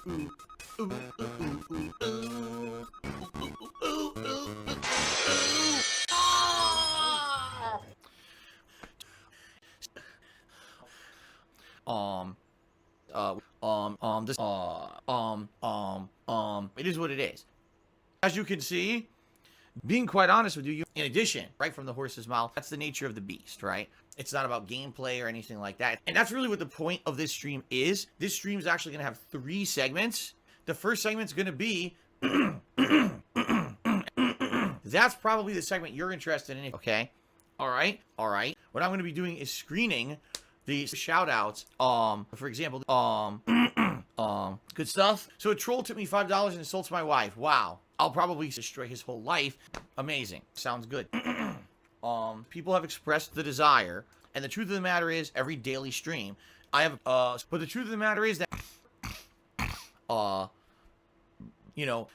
It is what it is. As you can see, being quite honest with you, in addition, right from the horse's mouth, that's the nature of the beast, right? It's not about gameplay or anything like that. And that's really what the point of this stream is. This stream is actually going to have 3 segments. The first segment's going to be... that's probably the segment you're interested in, okay? All right. What I'm going to be doing is screening the shout-outs. For example, good stuff. So a troll took me $5 and insults my wife. Wow. I'll probably destroy his whole life. Amazing. Sounds good. People have expressed the desire, and the truth of the matter is, every daily stream, I have, but the truth of the matter is that, you know,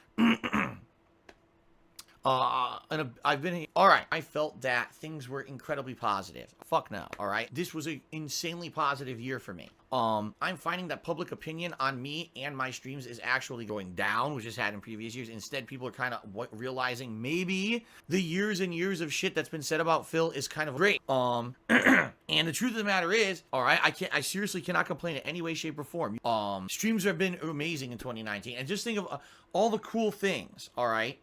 and I've been, alright, I felt that things were incredibly positive. Fuck no, alright? This was an insanely positive year for me. I'm finding that public opinion on me and my streams is actually going down, which has had in previous years. Instead, people are kind of realizing maybe the years and years of shit that's been said about Phil is kind of great. And the truth of the matter is, alright, I seriously cannot complain in any way, shape, or form. Streams have been amazing in 2019, and just think of all the cool things, alright,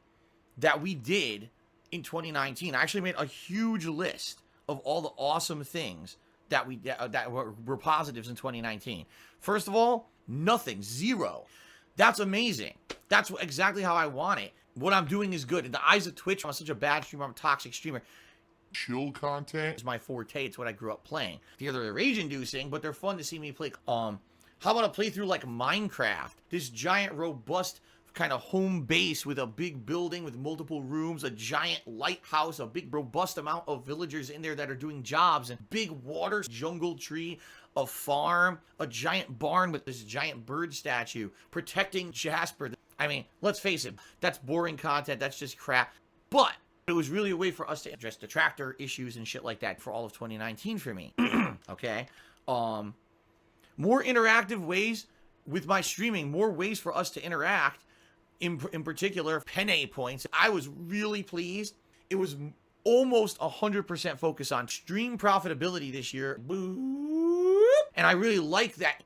that we did in 2019. I actually made a huge list of all the awesome things that were positives in 2019. First of all, nothing, 0. That's amazing. That's exactly how I want it. What I'm doing is good. In the eyes of Twitch, I'm such a bad streamer. I'm a toxic streamer. Chill content is my forte. It's what I grew up playing. They're rage-inducing, but they're fun to see me play. How about a playthrough like Minecraft? This giant, robust kind of home base with a big building with multiple rooms, a giant lighthouse, a big robust amount of villagers in there that are doing jobs, and big water, jungle tree, a farm, a giant barn with this giant bird statue protecting Jasper. I mean, let's face it, that's boring content. That's just crap. But it was really a way for us to address the tractor issues and shit like that for all of 2019 for me. Okay. More interactive ways with my streaming, more ways for us to interact. In particular, penne points. I was really pleased. It was almost 100% focused on stream profitability this year. And I really like that.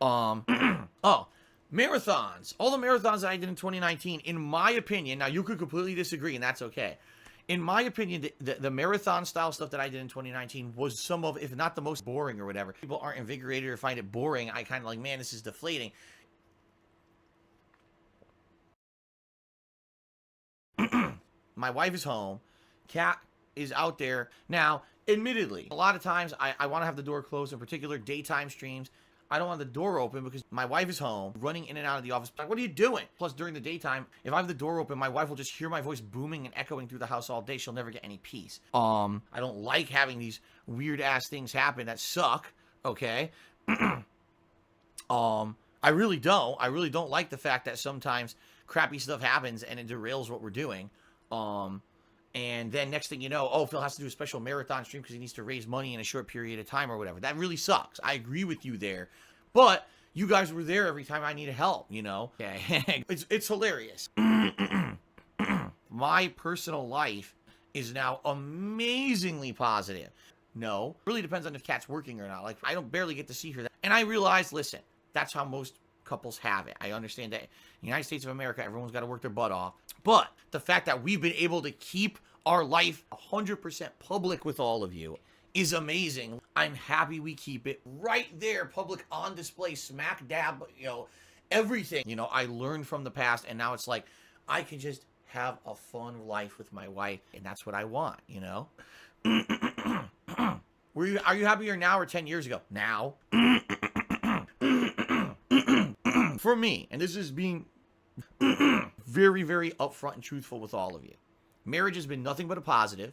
Marathons. All the marathons that I did in 2019, in my opinion, now you could completely disagree, and that's okay. In my opinion, the marathon style stuff that I did in 2019 was some of, if not the most boring or whatever. People aren't invigorated or find it boring. I kind of like, man, this is deflating. My wife is home. Cat is out there. Now, admittedly, a lot of times I want to have the door closed, in particular daytime streams. I don't want the door open because my wife is home, running in and out of the office. Like, what are you doing? Plus, during the daytime, if I have the door open, my wife will just hear my voice booming and echoing through the house all day. She'll never get any peace. I don't like having these weird-ass things happen that suck, okay? I really don't. I really don't like the fact that sometimes crappy stuff happens and it derails what we're doing. And then next thing you know, oh, Phil has to do a special marathon stream because he needs to raise money in a short period of time or whatever. That really sucks. I agree with you there. But you guys were there every time I needed help, you know? Okay. It's hilarious. My personal life is now amazingly positive. No, it really depends on if Kat's working or not. Like, I don't barely get to see her. And I realized, listen, that's how most couples have it. I understand that in the United States of America, everyone's got to work their butt off. But the fact that we've been able to keep our life 100% public with all of you is amazing. I'm happy we keep it right there, public, on display, smack dab, you know, everything. You know, I learned from the past, and now it's like, I can just have a fun life with my wife, and that's what I want, you know? Are you happier now or 10 years ago? Now. For me, and this is being very, very upfront and truthful with all of you, marriage has been nothing but a positive.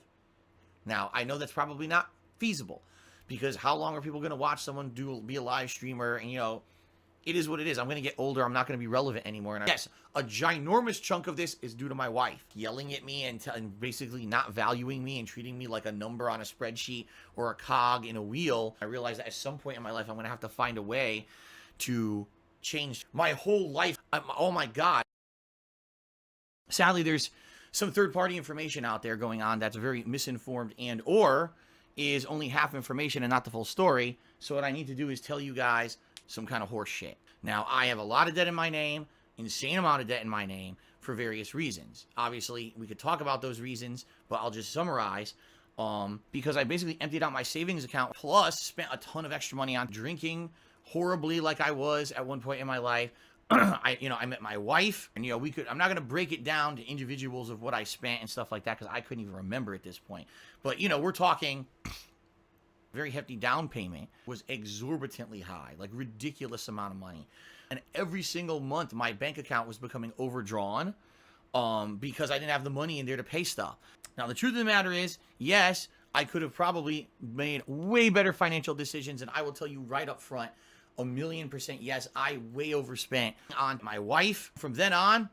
Now, I know that's probably not feasible, because how long are people going to watch someone be a live streamer? And, you know, it is what it is. I'm going to get older. I'm not going to be relevant anymore. And yes, a ginormous chunk of this is due to my wife yelling at me and basically not valuing me and treating me like a number on a spreadsheet or a cog in a wheel. I realized that at some point in my life, I'm going to have to find a way to changed my whole life. Oh my God. Sadly, there's some third-party information out there going on that's very misinformed and or is only half information and not the full story. So what I need to do is tell you guys some kind of horse shit. Now, I have a lot of debt in my name, insane amount of debt in my name for various reasons. Obviously, we could talk about those reasons, but I'll just summarize. Because I basically emptied out my savings account, plus spent a ton of extra money on drinking horribly like I was at one point in my life. I met my wife, and, I'm not going to break it down to individuals of what I spent and stuff like that, because I couldn't even remember at this point. But, we're talking very hefty down payment was exorbitantly high, like ridiculous amount of money. And every single month, my bank account was becoming overdrawn because I didn't have the money in there to pay stuff. Now, the truth of the matter is, yes, I could have probably made way better financial decisions, and I will tell you right up front, 1,000,000% yes, I way overspent on my wife. From then on,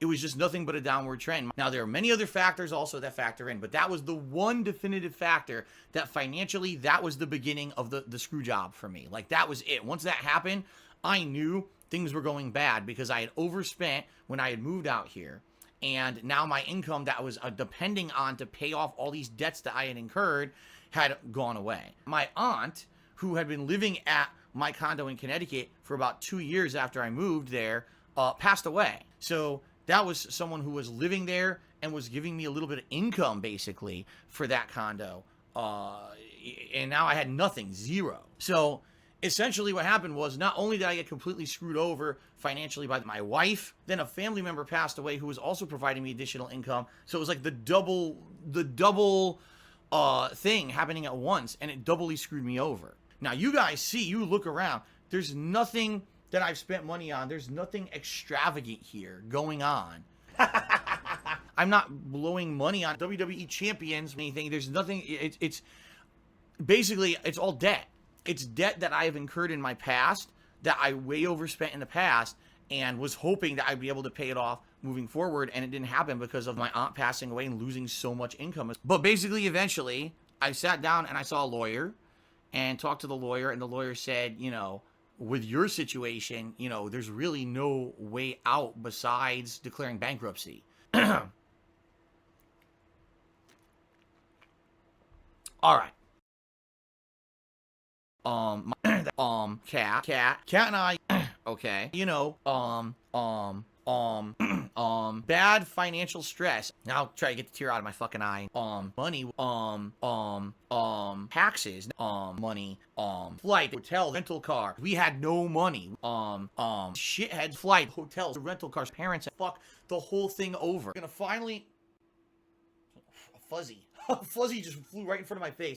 it was just nothing but a downward trend. Now, there are many other factors also that factor in, but that was the one definitive factor that financially, that was the beginning of the screw job for me. Like, that was it. Once that happened, I knew things were going bad because I had overspent when I had moved out here. And now my income that was depending on to pay off all these debts that I had incurred had gone away. My aunt, who had been living at my condo in Connecticut for about 2 years after I moved there, passed away. So that was someone who was living there and was giving me a little bit of income, basically, for that condo. And now I had nothing, zero. So essentially what happened was not only did I get completely screwed over financially by my wife, then a family member passed away who was also providing me additional income. So it was like the double thing happening at once, and it doubly screwed me over. Now, you guys see, you look around, there's nothing that I've spent money on. There's nothing extravagant here going on. I'm not blowing money on WWE champions or anything. There's nothing. It's basically, it's all debt. It's debt that I have incurred in my past that I way overspent in the past and was hoping that I'd be able to pay it off moving forward, and it didn't happen because of my aunt passing away and losing so much income. But basically, eventually, I sat down and I saw a lawyer and talked to the lawyer, and the lawyer said, with your situation, there's really no way out besides declaring bankruptcy. All right. Cat and I, okay, bad financial stress. Now I'll try to get the tear out of my fucking eye. Money, taxes, money, flight, hotel, rental car. We had no money. Shithead flight, hotels, rental cars, parents, fuck the whole thing over. Gonna finally, Fuzzy just flew right in front of my face.